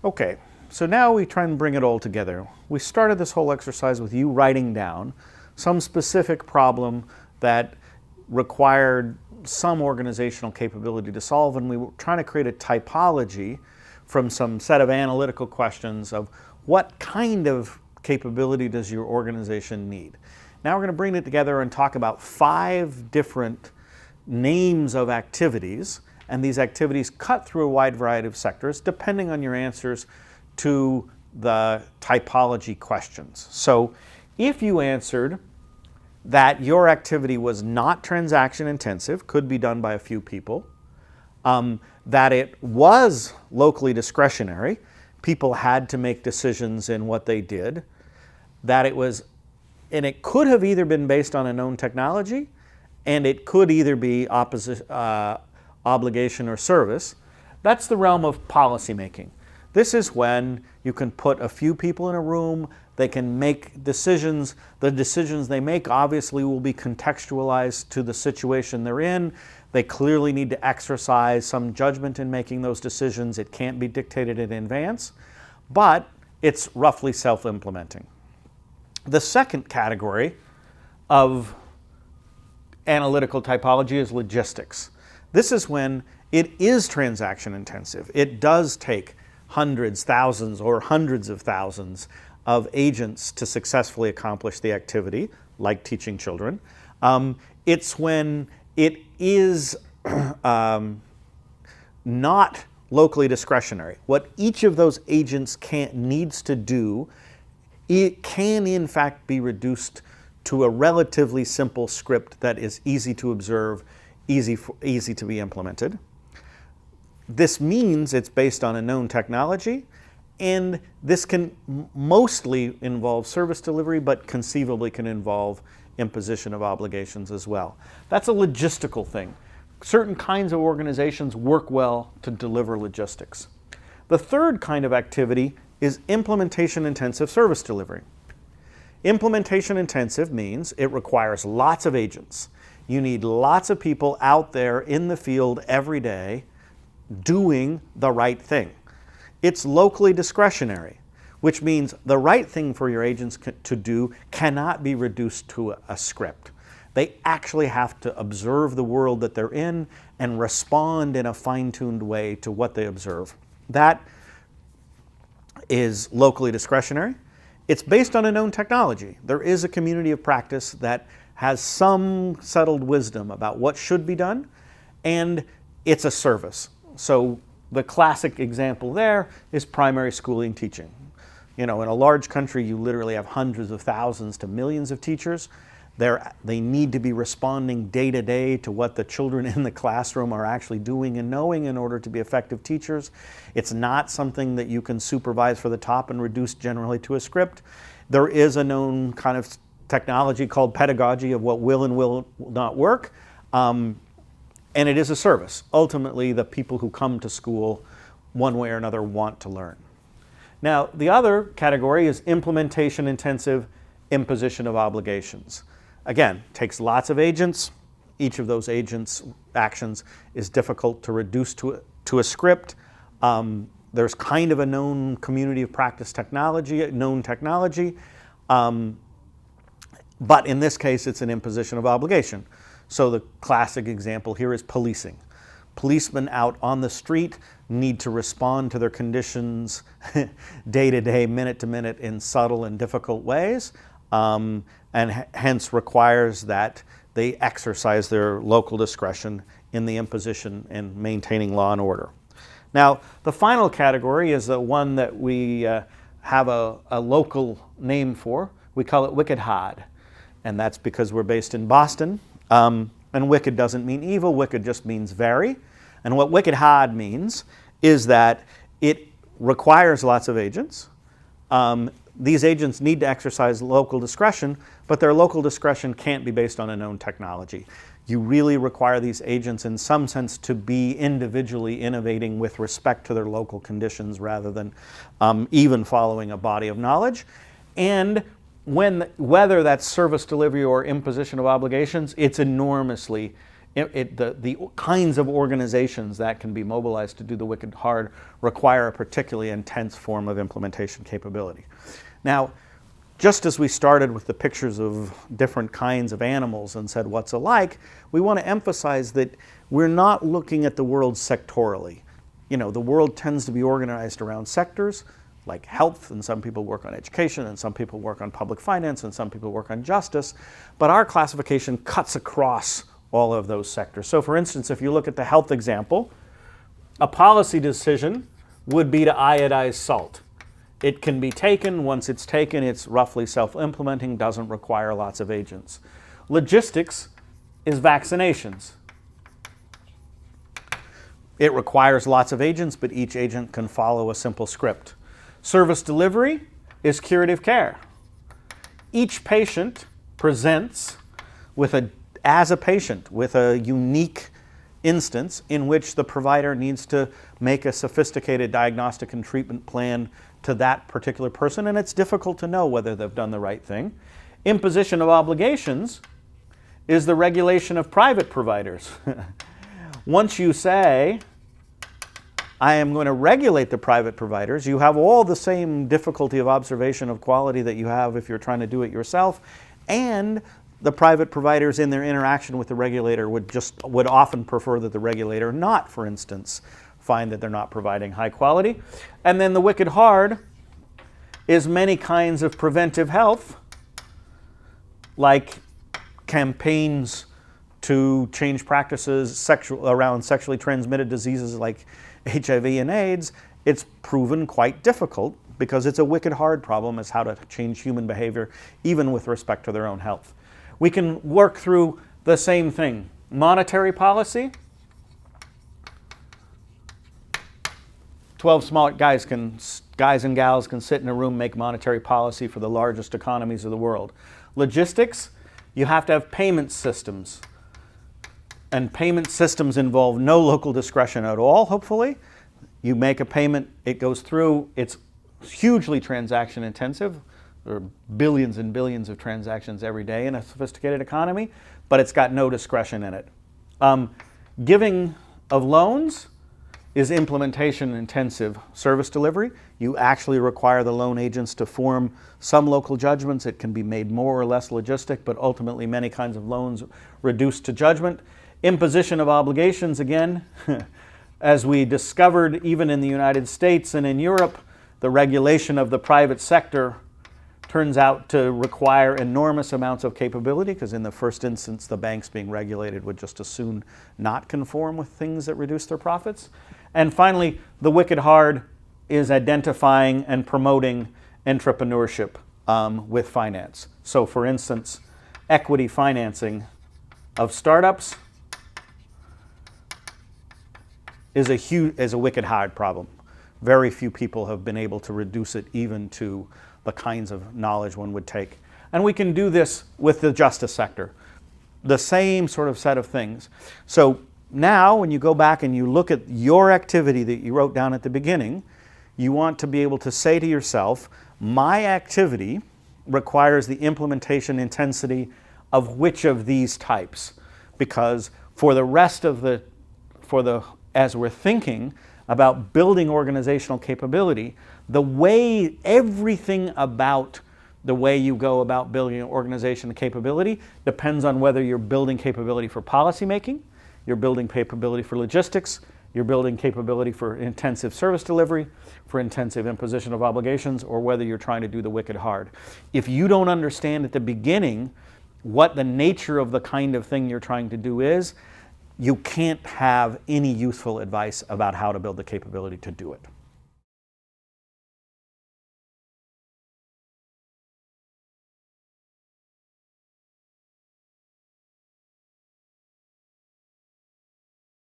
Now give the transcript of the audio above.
Okay, so now we try and bring it all together. We started this whole exercise with you writing down some specific problem that required some organizational capability to solve, and we were trying to create a typology from some set of analytical questions of what kind of capability does your organization need. Now we're going to bring it together and talk about 5 different names of activities, and these activities cut through a wide variety of sectors depending on your answers to the typology questions. So if you answered that your activity was not transaction intensive, could be done by a few people, that it was locally discretionary, people had to make decisions in what they did, that it was, and it could have either been based on a known technology, and it could either be obligation or service. That's the realm of policymaking. This is when you can put a few people in a room, they can make decisions. The decisions they make obviously will be contextualized to the situation they're in. They clearly need to exercise some judgment in making those decisions. It can't be dictated in advance, but it's roughly self-implementing. The second category of analytical typology is logistics. This is when it is transaction intensive. It does take hundreds, thousands, or hundreds of thousands of agents to successfully accomplish the activity, like teaching children. It's when it is not locally discretionary. What each of those agents needs to do, it can in fact be reduced to a relatively simple script that is easy to observe, easy to be implemented. This means it's based on a known technology, and this can mostly involve service delivery, but conceivably can involve imposition of obligations as well. That's a logistical thing. Certain kinds of organizations work well to deliver logistics. The third kind of activity is implementation-intensive service delivery. Implementation-intensive means it requires lots of agents. You need lots of people out there in the field every day doing the right thing. It's locally discretionary, which means the right thing for your agents to do cannot be reduced to a script. They actually have to observe the world that they're in and respond in a fine-tuned way to what they observe. That is locally discretionary. It's based on a known technology. There is a community of practice that has some settled wisdom about what should be done, and it's a service. So the classic example there is primary schooling teaching. You know, in a large country, you literally have hundreds of thousands to millions of teachers. They need to be responding day to day to what the children in the classroom are actually doing and knowing in order to be effective teachers. It's not something that you can supervise for the top and reduce generally to a script. There is a known kind of technology called pedagogy of what will and will not work. And it is a service. Ultimately, the people who come to school, one way or another, want to learn. Now, the other category is implementation-intensive imposition of obligations. Again, takes lots of agents. Each of those agents' actions is difficult to reduce to a script. There's kind of a known community of practice technology, known technology. But in this case, it's an imposition of obligation. So the classic example here is policing. Policemen out on the street need to respond to their conditions day to day, minute to minute in subtle and difficult ways, and hence requires that they exercise their local discretion in the imposition and maintaining law and order. Now, the final category is the one that we have a local name for. We call it wicked hard, and that's because we're based in Boston. And wicked doesn't mean evil, wicked just means very. And what wicked hard means is that it requires lots of agents. These agents need to exercise local discretion, but their local discretion can't be based on a known technology. You really require these agents in some sense to be individually innovating with respect to their local conditions rather than even following a body of knowledge. And whether that's service delivery or imposition of obligations, it's enormously The kinds of organizations that can be mobilized to do the wicked hard require a particularly intense form of implementation capability. Now, just as we started with the pictures of different kinds of animals and said what's alike, we want to emphasize that we're not looking at the world sectorally. You know, the world tends to be organized around sectors like health, and some people work on education, and some people work on public finance, and some people work on justice, but our classification cuts across all of those sectors. So for instance, if you look at the health example, a policy decision would be to iodize salt. It can be taken. Once it's taken, it's roughly self-implementing, doesn't require lots of agents. Logistics is vaccinations. It requires lots of agents, but each agent can follow a simple script. Service delivery is curative care. Each patient presents as a patient with a unique instance in which the provider needs to make a sophisticated diagnostic and treatment plan to that particular person, and it's difficult to know whether they've done the right thing. Imposition of obligations is the regulation of private providers. Once you say, I am going to regulate the private providers, you have all the same difficulty of observation of quality that you have if you're trying to do it yourself, and the private providers in their interaction with the regulator would often prefer that the regulator not, for instance, find that they're not providing high quality. And then the wicked hard is many kinds of preventive health, like campaigns to change practices around sexually transmitted diseases like HIV and AIDS. It's proven quite difficult because it's a wicked hard problem as how to change human behavior, even with respect to their own health. We can work through the same thing. Monetary policy. 12 smart guys and gals can sit in a room, make monetary policy for the largest economies of the world. Logistics, you have to have payment systems. And payment systems involve no local discretion at all, hopefully. You make a payment, it goes through, it's hugely transaction intensive. There are billions and billions of transactions every day in a sophisticated economy, but it's got no discretion in it. Giving of loans is implementation intensive service delivery. You actually require the loan agents to form some local judgments. It can be made more or less logistic, but ultimately many kinds of loans reduced to judgment. Imposition of obligations, again, as we discovered even in the United States and in Europe, the regulation of the private sector turns out to require enormous amounts of capability, because in the first instance, the banks being regulated would just as soon not conform with things that reduce their profits. And finally, the wicked hard is identifying and promoting entrepreneurship with finance. So for instance, equity financing of startups is a wicked hard problem. Very few people have been able to reduce it even to the kinds of knowledge one would take. And we can do this with the justice sector. The same sort of set of things. So now when you go back and you look at your activity that you wrote down at the beginning, you want to be able to say to yourself, my activity requires the implementation intensity of which of these types? Because for the rest of as we're thinking about building organizational capability, everything about the way you go about building an organization capability depends on whether you're building capability for policymaking, you're building capability for logistics, you're building capability for intensive service delivery, for intensive imposition of obligations, or whether you're trying to do the wicked hard. If you don't understand at the beginning what the nature of the kind of thing you're trying to do is, you can't have any useful advice about how to build the capability to do it.